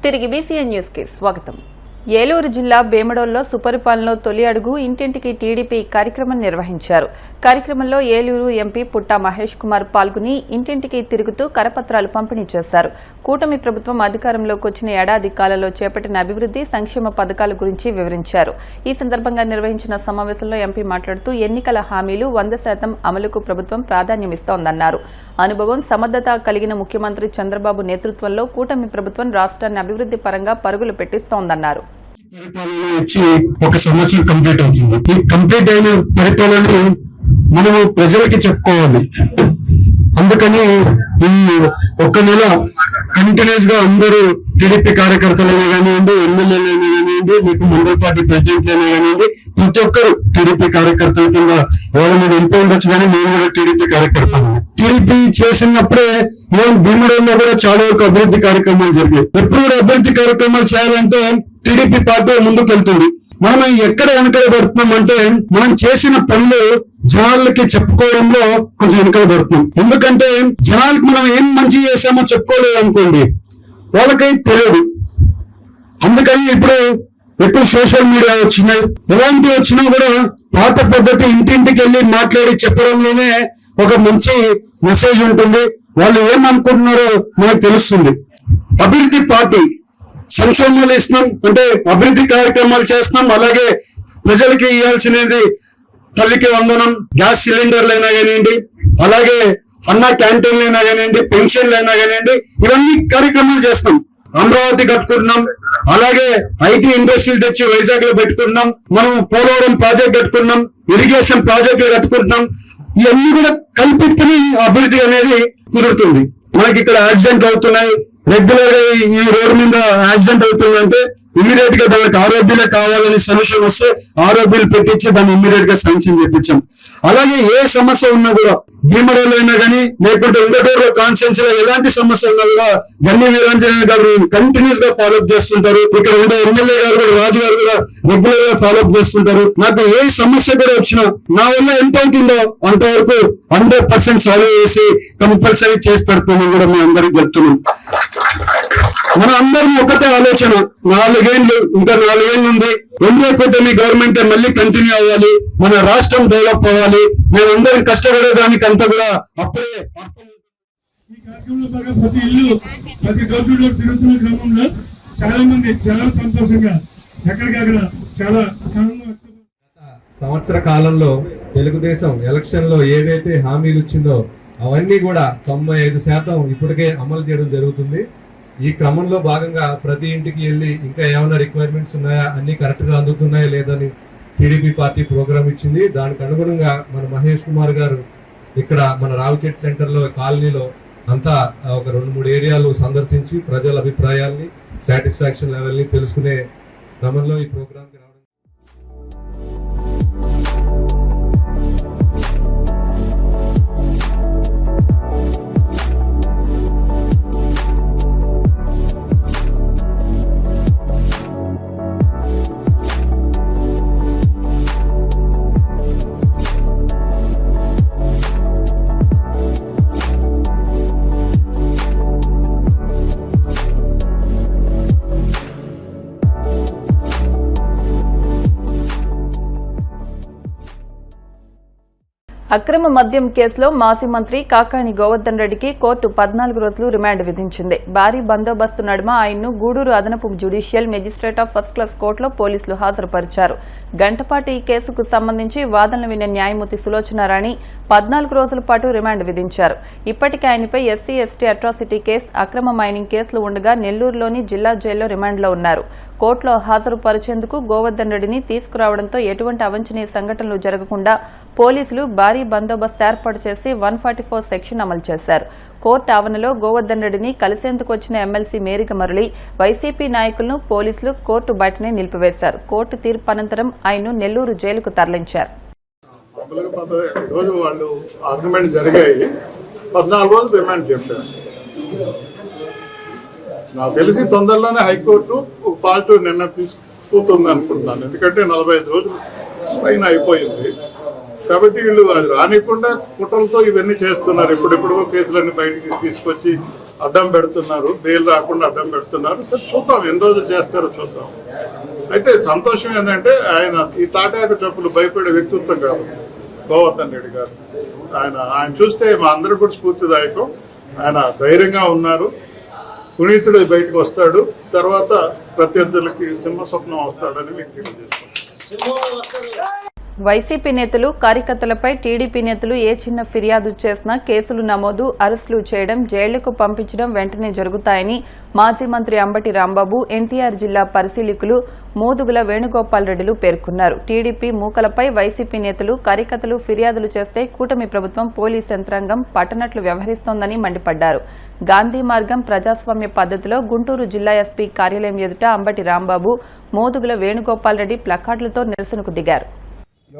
తిరిగి BCN news కి స్వాగతం. ఏలూరు జిల్లా భీమడోల్లో సుపరిపాలనలో తొలి అడుగు ఇంటింటికి టీడీపీ కార్యక్రమం నిర్వహించారు. కార్యక్రమంలో ఏలూరు ఎంపీ పుట్టా మహేష్ కుమార్ పాల్గొని ఇంటింటికి తిరుగుతూ కరపత్రాలు పంపిణీ చేశారు. కూటమి ప్రభుత్వం అధికారంలోకి వచ్చిన ఏడాది కాలంలో చేపట్టిన అభివృద్ది సంక్షేమ పథకాల గురించి వివరించారు. ఈ సందర్భంగా నిర్వహించిన సమావేశంలో ఎంపీ మాట్లాడుతూ ఎన్నికల హామీలు 100% అమలుకు ప్రభుత్వం ప్రాధాన్యమిస్తోందన్నారు. అనుభవం, సమర్థత కలిగిన ముఖ్యమంత్రి చంద్రబాబు నేతృత్వంలో కూటమి ప్రభుత్వం రాష్ట్రాన్ని అభివృద్ది పరంగా పరుగులు పెట్టిస్తోందన్నారు. పరిపాలన ఇచ్చి ఒక సంవత్సరం కంప్లీట్ అవుతుంది. ఈ కంప్లీట్ అయిన పరిపాలన మనము ప్రజలకి చెప్పుకోవాలి. అందుకని ఈ ఒక్క నెల కంటిన్యూస్ గా అందరూ టీడీపీ కార్యకర్తలైనా కానివ్వండి, ఎమ్మెల్యేలైనా కానివ్వండి, మీకు మండల పార్టీ ప్రెసిడెంట్స్ అయినా కానివ్వండి, ప్రతి ఒక్కరు టీడీపీ కార్యకర్తల కింద ఎవరు మీరు వెళ్ళిపోయి ఉండొచ్చు, కానీ మేము కూడా టీడీపీ కార్యకర్తలు. టీడీపీ చేసినప్పుడే మేము భీమడోల్లో కూడా చాలా వరకు అభివృద్ధి కార్యక్రమాలు జరిగాయి. ఎప్పుడు కూడా అభివృద్ధి కార్యక్రమాలు చేయాలంటే టీడీపీ పార్టీ ముందుకు వెళ్తుంది. మనం ఎక్కడ వెనకబడుతున్నాం అంటే మనం చేసిన పనులు జనాలకి చెప్పుకోవడంలో కొంచెం వెనకబడుతున్నాం. ఎందుకంటే జనాలకి మనం ఏం మంచి చేసామో చెప్పుకోలేదు అనుకోండి, వాళ్ళకి తెలియదు. అందుకని ఇప్పుడు సోషల్ మీడియా వచ్చినాయి, ఎలాంటి వచ్చినా కూడా పాత పద్ధతి ఇంటింటికి వెళ్ళి మాట్లాడి చెప్పడంలోనే ఒక మంచి మెసేజ్ ఉంటుంది. వాళ్ళు ఏమనుకుంటున్నారో మనకు తెలుస్తుంది. అభివృద్ధి పార్టీ సంక్షేమాలు ఇస్తున్నాం అంటే అభివృద్ధి కార్యక్రమాలు చేస్తున్నాం. అలాగే ప్రజలకి ఇవ్వాల్సినది తల్లికి వందనం, గ్యాస్ సిలిండర్లు అయినా కానివ్వండి, అలాగే అన్న క్యాంటీన్లు అయినా కానివ్వండి, పెన్షన్లు అయినా కానివ్వండి, ఇవన్నీ కార్యక్రమాలు చేస్తాం. అమరావతి కట్టుకుంటున్నాం, అలాగే ఐటీ ఇండస్ట్రీలు తెచ్చి వైజాగ్ లో పెట్టుకుంటున్నాం, మనం పోలవరం ప్రాజెక్ట్ కట్టుకుంటున్నాం, ఇరిగేషన్ ప్రాజెక్టులు కట్టుకుంటున్నాం. ఇవన్నీ కూడా కల్పితని అభివృద్ధి అనేది కుదురుతుంది. మనకి ఇక్కడ యాక్సిడెంట్ అవుతున్నాయి, రెగ్యులర్ గా ఈ రోడ్డు మీద యాక్సిడెంట్ అవుతుందంటే ఇమీడియట్ గా దానికి ఆరోగ్యాలే కావాలని సొల్యూషన్ వస్తే ఆరోగ్యాలు పెట్టించి దాన్ని ఇమీడియట్ గా శాంక్షన్ చేయించాం. అలాగే ఏ సమస్య ఉన్నా కూడా భీమడోలో అయినా కానీ, లేకుంటే ఉంగటూరులో కాన్స్టిట్యూన్సీ లో ఎలాంటి సమస్య ఉన్నా కూడా గన్ని వీరాంజనేయ గారు కంటిన్యూస్ గా ఫాలోఅప్ చేస్తుంటారు. ఇక్కడ ఉండే ఎమ్మెల్యే గారు కూడా, రాజు గారు కూడా రెగ్యులర్ గా ఫాలోఅప్ చేస్తుంటారు. నాకు ఏ సమస్య కూడా వచ్చినా నా వల్ల ఎంత అవుతుందో అంతవరకు 100% సాల్వ్ చేసి కంపల్సరీ చేసి పెడతామని కూడా మేము అందరికి చెప్తున్నాం. మన అందరం ఒకటే ఆలోచన, 4 ఏళ్ళు ఇంకా 4 ఏళ్ళు ఉంది. ఎన్డీఏ కూటమి గవర్నమెంట్ మళ్ళీ కంటిన్యూ అవ్వాలి, మన రాష్ట్రం డెవలప్ అవ్వాలి. మేమందరం కష్టపడేదానికి అంతా కూడా అప్పుడే ఈ కార్యక్రమంలో బాగా ప్రతి ఇల్లు, ప్రతి డోర్ తిరుగుతున్న క్రమంలో చాలా మంది చాలా సంతోషంగా ఎక్కడికక్కడ చాలా ఆనందం. సంవత్సర కాలంలో తెలుగుదేశం ఎలక్షన్ లో ఏదైతే హామీలు ఇచ్చిందో అవన్నీ కూడా 95% ఇప్పటికే అమలు చేయడం జరుగుతుంది. ఈ క్రమంలో భాగంగా ప్రతి ఇంటికి వెళ్ళి ఇంకా ఏమైనా రిక్వైర్మెంట్స్ ఉన్నాయా, అన్ని కరెక్ట్ గా అందుతున్నాయా లేదని టీడీపీ పార్టీ ప్రోగ్రామ్ ఇచ్చింది. దానికి అనుగుణంగా మన మహేష్ కుమార్ గారు ఇక్కడ మన రావిచెట్టు సెంటర్ లో కాలనీలో అంతా ఒక 2-3 ఏరియాలు సందర్శించి ప్రజల అభిప్రాయాల్ని, సాటిస్ఫాక్షన్ లెవెల్ ని తెలుసుకునే క్రమంలో ఈ ప్రోగ్రామ్ కి రావడం. అక్రమ మద్యం కేసులో మాజీ మంత్రి కాకాణి గోవర్ధన్ రెడ్డికి కోర్టు 14 రోజులు రిమాండ్ విధించింది. భారీ బందోబస్తు నడుమ ఆయన్ను గూడూరు అదనపు judicial magistrate of first class కోర్టులో పోలీసులు హాజరుపరిచారు. గంటపాటు ఈ కేసుకు సంబంధించి వాదనలు విన్న న్యాయమూర్తి సులోచనారాణి 14 రోజుల పాటు రిమాండ్ విధించారు. ఇప్పటికే ఆయనపై ఎస్సీ ఎస్టీ అట్రాసిటీ కేసు, అక్రమ మైనింగ్ కేసులు ఉండగా నెల్లూరులోని జిల్లా జైల్లో రిమాండ్లో ఉన్నారు. కోర్టులో హాజరుపరిచేందుకు గోవర్ధన్ రెడ్డిని తీసుకురావడంతో ఎటువంటి అవాంఛనీయ సంఘటనలు జరగకుండా పోలీసులు భారీ బందోబస్తు ఏర్పాటు చేసి 144 సెక్షన్ అమలు చేశారు. కోర్టు ఆవరణలో గోవర్ధన్ రెడ్డిని కలిసేందుకు వచ్చిన ఎమ్మెల్సీ మేరిక మురళి, వైసీపీ నాయకులను పోలీసులు కోర్టు బయటనే నిలిపివేశారు. కోర్టు తీర్పు అనంతరం ఆయన్ను నెల్లూరు జైలుకు తరలించారు. నాకు తెలిసి తొందరలోనే హైకోర్టు ఒక పాజిటివ్ నిర్ణయం తీసుకుంటుంది అనుకుంటున్నాను. ఎందుకంటే 45 రోజులు పైన అయిపోయింది కాబట్టి వీళ్ళు అది రానికుండా కుట్రలతో ఇవన్నీ చేస్తున్నారు. ఇప్పుడెప్పుడో కేసులన్నీ బయటికి తీసుకొచ్చి అడ్డం పెడుతున్నారు, బెయిల్ రాకుండా అడ్డం పెడుతున్నారు. సరే చూద్దాం, ఎన్ని రోజులు చేస్తారో చూద్దాం. అయితే సంతోషం ఏంటంటే ఆయన ఈ తాటాకు చెప్పులు భయపడే వ్యక్తిత్వం కాదు గోవర్ధన్ రెడ్డి గారు. ఆయన చూస్తే మా అందరికి కూడా స్ఫూర్తిదాయకం. ఆయన ధైర్యంగా ఉన్నారు, పునీతుడు బయటకు వస్తాడు, తర్వాత ప్రత్యర్థులకి సింహస్వప్నం వస్తాడని మీకు తెలియజేస్తాను. వైసీపీ నేతలు కార్యకర్తలపై టీడీపీ నేతలు ఏ చిన్న ఫిర్యాదు చేసినా కేసులు నమోదు, అరెస్టులు చేయడం, జైళ్లకు పంపించడం వెంటనే జరుగుతాయని మాజీ మంత్రి అంబటి రాంబాబు, ఎన్టీఆర్ జిల్లా పరిశీలకులు మోదుగుల వేణుగోపాల్ రెడ్డిలు పేర్కొన్నారు. టీడీపీ మూకలపై వైసీపీ నేతలు కార్యకర్తలు ఫిర్యాదులు చేస్తే కూటమి ప్రభుత్వం పోలీస్ యంత్రాంగం పట్టనట్లు వ్యవహరిస్తోందని మండిపడ్డారు. గాంధీ మార్గం ప్రజాస్వామ్య పద్ధతిలో గుంటూరు జిల్లా ఎస్పీ కార్యాలయం ఎదుట అంబటి రాంబాబు, మోదుగుల వేణుగోపాల్ రెడ్డి ప్లకార్డులతో నిరసనకు దిగారు.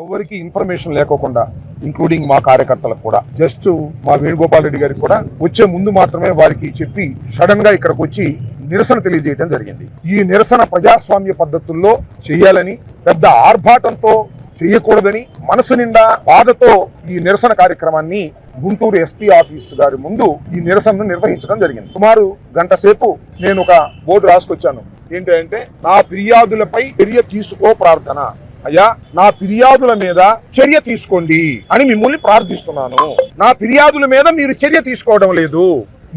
ఎవరికి ఇన్ఫర్మేషన్ లేకోకుండా, ఇంక్లూడింగ్ మా కార్యకర్తలకు కూడా, జస్ట్ మా వేణుగోపాల్ రెడ్డి గారికి కూడా వచ్చే ముందు మాత్రమే వారికి చెప్పి సడన్ గా ఇక్కడికి వచ్చి నిరసన తెలియజేయడం జరిగింది. ఈ నిరసన ప్రజాస్వామ్య పద్ధతుల్లో చేయాలని, పెద్ద ఆర్భాటంతో చేయకూడదని మనసు నిండా బాధతో ఈ నిరసన కార్యక్రమాన్ని గుంటూరు ఎస్పీ ఆఫీస్ గారి ముందు ఈ నిరసనను నిర్వహించడం జరిగింది. సుమారు గంట సేపు నేను ఒక బోర్డు రాసుకొచ్చాను. ఏంటంటే, నా ఫిర్యాదులపై చర్య తీసుకో ప్రార్థన. అయ్యా, నా ఫిర్యాదుల మీద చర్య తీసుకోండి అని మిమ్మల్ని ప్రార్థిస్తున్నాను. నా ఫిర్యాదుల మీద మీరు చర్య తీసుకోవడం లేదు.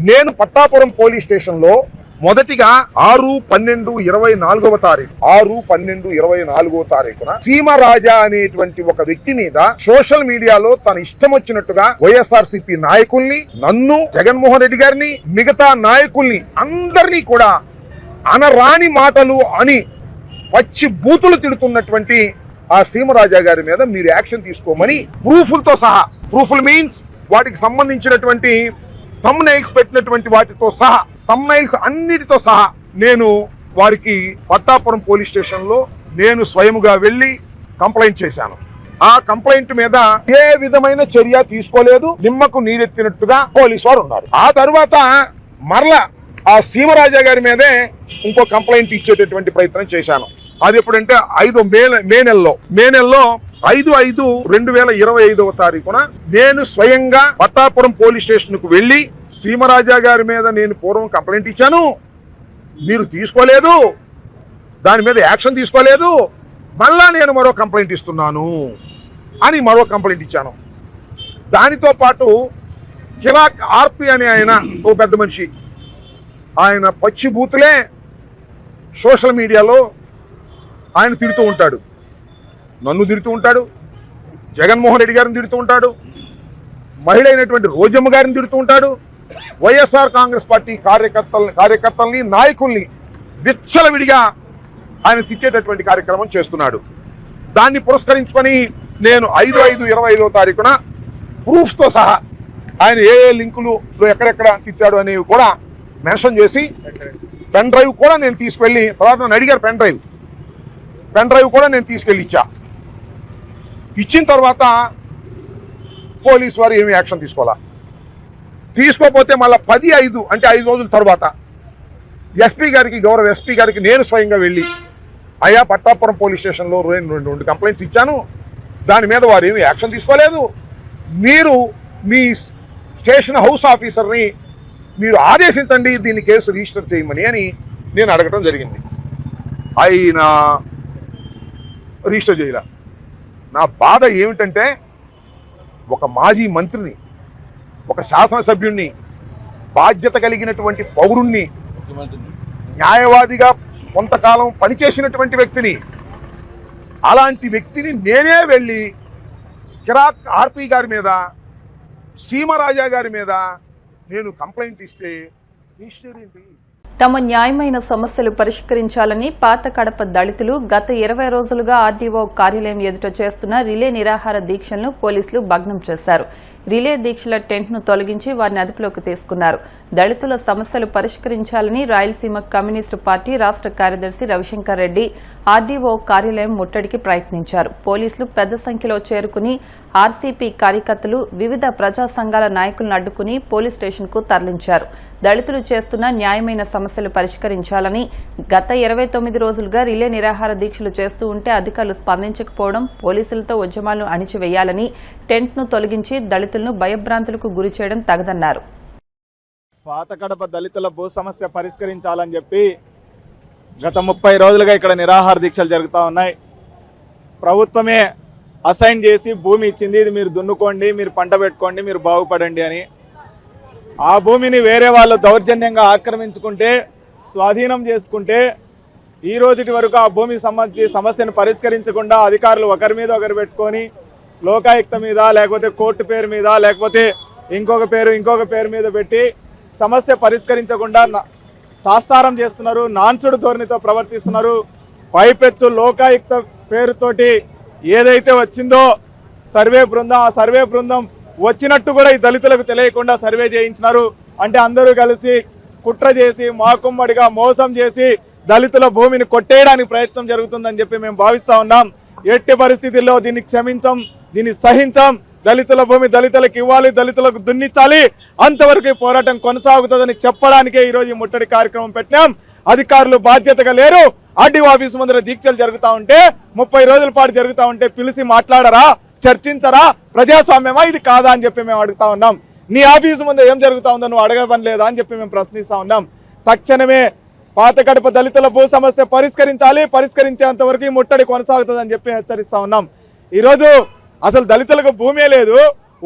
నేను పట్టాపురం పోలీస్ స్టేషన్ లో మొదటిగా 6/12/24 తారీఖున సీమరాజా అనేటువంటి ఒక వ్యక్తి మీద సోషల్ మీడియాలో తన ఇష్టం వచ్చినట్టుగా వైఎస్ఆర్సీపీ నాయకుల్ని, నన్ను, జగన్మోహన్ రెడ్డి గారిని, మిగతా నాయకుల్ని అందరినీ కూడా అనరాని మాటలు అని పచ్చి బూతులు తిడుతున్నటువంటి ఆ సీమరాజా గారి మీద మీరు యాక్షన్ తీసుకోమని ప్రూఫ్లతో సహా, ప్రూఫ్లు మీన్స్ వాటికి సంబంధించినటువంటి థంబ్నైల్స్ పెట్టినటువంటి వాటితో సహా, థంబ్నైల్స్ అన్నిటితో సహా నేను వారికి పట్టాపురం పోలీస్ స్టేషన్ లో నేను స్వయముగా వెళ్లి కంప్లైంట్ చేశాను. ఆ కంప్లైంట్ మీద ఏ విధమైన చర్య తీసుకోలేదు. నిమ్మకు నీరెత్తినట్టుగా పోలీసు వారు ఉన్నారు. ఆ తరువాత మరలా ఆ సీమరాజా గారి మీదే ఇంకో కంప్లైంట్ ఇచ్చేటటువంటి ప్రయత్నం చేశాను. అది ఎప్పుడంటే మే నెలలో 5/5/2025 తారీఖున నేను స్వయంగా పట్టాపురం పోలీస్ స్టేషన్ కు వెళ్లి సీమరాజా గారి మీద నేను పూర్వం కంప్లైంట్ ఇచ్చాను, మీరు తీసుకోలేదు, దాని మీద యాక్షన్ తీసుకోలేదు, మళ్ళా నేను మరో కంప్లైంట్ ఇస్తున్నాను అని మరో కంప్లైంట్ ఇచ్చాను. దానితో పాటు కిరాక్ ఆర్పి అనే ఆయన ఓ పెద్ద మనిషి, ఆయన పచ్చి బూతులే సోషల్ మీడియాలో ఆయన తిడుతూ ఉంటాడు. నన్ను తిడుతూ ఉంటాడు, జగన్మోహన్ రెడ్డి గారిని తిడుతూ ఉంటాడు, మహిళ అయినటువంటి రోజమ్మ గారిని తిడుతూ ఉంటాడు, వైఎస్ఆర్ కాంగ్రెస్ పార్టీ కార్యకర్తల్ని, నాయకుల్ని విచ్చలవిడిగా ఆయన తిట్టేటటువంటి కార్యక్రమం చేస్తున్నాడు. దాన్ని పురస్కరించుకొని నేను 5/5/25 తారీఖున ప్రూఫ్తో సహా ఆయన ఏ లింకులు ఎక్కడెక్కడ తిట్టాడు అనేవి కూడా మెన్షన్ చేసి పెన్ డ్రైవ్ కూడా నేను తీసుకెళ్ళి, తర్వాత నన్ను అడిగారు పెన్ డ్రైవ్ కూడా నేను తీసుకెళ్ళి ఇచ్చిన తర్వాత పోలీసు వారు ఏమి యాక్షన్ తీసుకోకపోతే మళ్ళీ 10/5 అంటే 5 రోజుల తర్వాత గౌరవ ఎస్పీ గారికి నేను స్వయంగా వెళ్ళి, అయ్యా పట్టాపురం పోలీస్ స్టేషన్లో 2 కంప్లైంట్స్ ఇచ్చాను, దాని మీద వారు ఏమి యాక్షన్ తీసుకోలేదు, మీరు మీ స్టేషన్ హౌస్ ఆఫీసర్ని మీరు ఆదేశించండి దీన్ని కేసు రిజిస్టర్ చేయమని అని నేను అడగటం జరిగింది. ఆయన రిజిస్టర్ చేయాల. నా బాధ ఏమిటంటే, ఒక మాజీ మంత్రిని, ఒక శాసనసభ్యుణ్ణి, బాధ్యత కలిగినటువంటి పౌరుణ్ణి, న్యాయవాదిగా కొంతకాలం పనిచేసినటువంటి వ్యక్తిని, అలాంటి వ్యక్తిని నేనే వెళ్ళి కిరాక్ ఆర్పి గారి మీద, సీమరాజా గారి మీద నేను కంప్లైంట్ ఇస్తే ఏంటి? తమ న్యాయమైన సమస్యలు పరిష్కరించాలని పాత కడప దళితులు గత 20 రోజులుగా ఆర్డీఓ కార్యాలయం ఎదుట చేస్తున్న రిలే నిరాహార దీక్షలను పోలీసులు భగ్నం చేశారు. రిలే దీక్షల టెంట్ను తొలగించి వారిని అదుపులోకి తీసుకున్నారు. దళితుల సమస్యలు పరిష్కరించాలని రాయలసీమ కమ్యూనిస్టు పార్టీ రాష్ట్ర కార్యదర్శి రవిశంకర్ రెడ్డి ఆర్డీఓ కార్యాలయం ముట్టడికి ప్రయత్నించారు. పోలీసులు పెద్ద సంఖ్యలో చేరుకుని ఆర్సీపీ కార్యకర్తలు, వివిధ ప్రజా సంఘాల నాయకులను అడ్డుకుని పోలీస్ స్టేషన్కు తరలించారు. దళితులు చేస్తున్న న్యాయమైన సమస్యలు పరిష్కరించాలని గత 29 రోజులుగా రిలే నిరాహార దీక్షలు చేస్తూ ఉంటే అధికారులు స్పందించకపోవడం, పోలీసులతో ఉద్యమాలను అణిచివేయాలని, టెంట్ను తొలగించి దళితులను భయభ్రాంతులకు గురి చేయడం తగదన్నారు. పాత కడప దళితుల భూ సమస్య పరిష్కరించాలని చెప్పి గత 30 రోజులుగా ఇక్కడ నిరాహార దీక్షలు జరుగుతూ ఉన్నాయి. ప్రభుత్వమే అసైన్ చేసి భూమి ఇచ్చింది, ఇది మీరు దున్నుకోండి, మీరు పంట పెట్టుకోండి, మీరు బాగుపడండి అని. ఆ భూమిని వేరే వాళ్ళు దౌర్జన్యంగా ఆక్రమించుకుంటే, స్వాధీనం చేసుకుంటే, ఈ రోజుటి వరకు ఆ భూమికి సంబంధించి సమస్యను పరిష్కరించకుండా అధికారులు ఒకరి మీద ఒకరు పెట్టుకొని లోకాయుక్త మీద, లేకపోతే కోర్టు పేరు మీద, లేకపోతే ఇంకొక పేరు మీద పెట్టి సమస్య పరిష్కరించకుండా తాత్సారం చేస్తున్నారు, నాన్చుడు ధోరణితో ప్రవర్తిస్తున్నారు. పైపెచ్చు లోకాయుక్త పేరుతోటి ఏదైతే వచ్చిందో సర్వే బృందం, ఆ సర్వే బృందం వచ్చినట్టు కూడా ఈ దళితులకు తెలియకుండా సర్వే చేయించినారు. అంటే అందరూ కలిసి కుట్ర చేసి మాకుమ్మడిగా మోసం చేసి దళితుల భూమిని కొట్టేయడానికి ప్రయత్నం జరుగుతుందని చెప్పి మేము భావిస్తూ ఉన్నాం. ఎట్టి పరిస్థితుల్లో దీన్ని క్షమించం, దీన్ని సహించం. దళితుల భూమి దళితులకు ఇవ్వాలి, దళితులకు దున్నించాలి, అంతవరకు పోరాటం కొనసాగుతుందని చెప్పడానికే ఈరోజు ఈ ముట్టడి కార్యక్రమం పెట్టినాం. అధికారులు బాధ్యతగా లేరు. ఆర్డీఓ ఆఫీసు ముందర దీక్షలు జరుగుతూ ఉంటే, 30 రోజుల పాటు జరుగుతూ ఉంటే పిలిచి మాట్లాడరా, చర్చించరా? ప్రజాస్వామ్యమా ఇది కాదా అని చెప్పి మేము అడుగుతా ఉన్నాం. నీ ఆఫీసు ముందు ఏం జరుగుతూ ఉందో నువ్వు అడగబని లేదా అని చెప్పి మేము ప్రశ్నిస్తూ ఉన్నాం. తక్షణమే పాత కడప దళితుల భూ సమస్య పరిష్కరించాలి, పరిష్కరించేంత వరకు ఈ ముట్టడి కొనసాగుతుందని చెప్పి హెచ్చరిస్తా ఉన్నాం. ఈరోజు అసలు దళితులకు భూమే లేదు,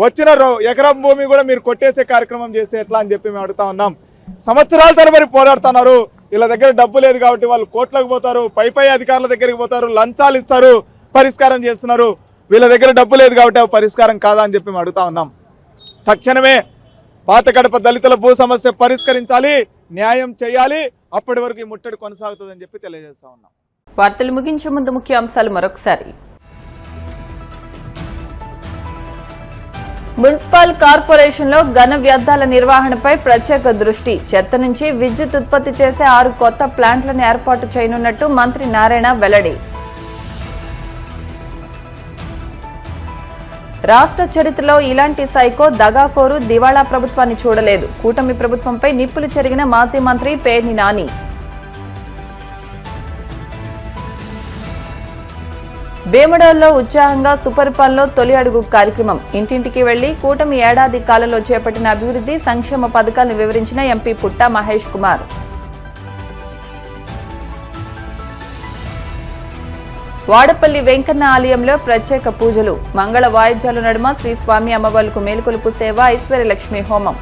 వచ్చిన ఎకరం భూమి కూడా మీరు కొట్టేసే కార్యక్రమం చేస్తే ఎట్లా అని చెప్పి మేము అడుగుతా ఉన్నాం. సంవత్సరాల తరబడి పోరాడుతున్నారు. వీళ్ళ దగ్గర డబ్బు లేదు కాబట్టి వాళ్ళు కోట్లకు పోతారు, పై అధికారుల దగ్గరికి పోతారు, లంచాలు ఇస్తారు, పరిష్కారం చేస్తున్నారు. వీళ్ళ దగ్గర డబ్బు లేదు కాబట్టి అవి పరిష్కారం కాదా అని చెప్పి మేము అడుగుతా ఉన్నాం. తక్షణమే పాత కడప దళితుల భూ సమస్య పరిష్కరించాలి, న్యాయం చేయాలి. అప్పటి వరకు ఈ ముట్టడి కొనసాగుతుందని చెప్పి తెలియజేస్తా ఉన్నాం. వార్తలు ముగించే ముందు ముఖ్య అంశాలు మరొకసారి. మున్సిపల్ కార్పొరేషన్లో ఘన వ్యర్థాల నిర్వహణపై ప్రత్యేక దృష్టి. చెత్త నుంచి విద్యుత్ ఉత్పత్తి చేసే 6 కొత్త ప్లాంట్లను ఏర్పాటు చేయనున్నట్టు మంత్రి నారాయణ వెల్లడి. రాష్ట్ర చరిత్రలో ఇలాంటి సైకో దగాకోరు దివాళా ప్రభుత్వాన్ని చూడలేదు. కూటమి ప్రభుత్వంపై నిప్పులు చెరిగిన మాజీ మంత్రి పేర్ని నాని. వేముడలో ఉత్సాహంగా సుపరిపాలనలో తొలి అడుగు కార్యక్రమం. ఇంటింటికి వెళ్లి కూటమి ఏడాది కాలంలో చేపట్టిన అభివృద్ధి సంక్షేమ పథకాలను వివరించిన ఎంపీ పుట్టా మహేష్ కుమార్. వాడపల్లి వెంకన్న ఆలయంలో ప్రత్యేక పూజలు. మంగళ వాయిద్యాల నడుమ శ్రీ స్వామి అమ్మవార్లకు మేలుకొలుపు సేవ, ఐశ్వర్యలక్ష్మి హోమం.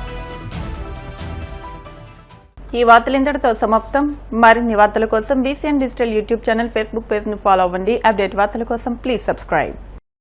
ఈ వార్తలు ఇంతటితో సమాప్తం. మరిన్ని వార్తల కోసం BCN digital YouTube channel, Facebook page ను ఫాలో అవ్వండి. అప్డేట్ వార్తల కోసం ప్లీజ్ సబ్స్క్రైబ్.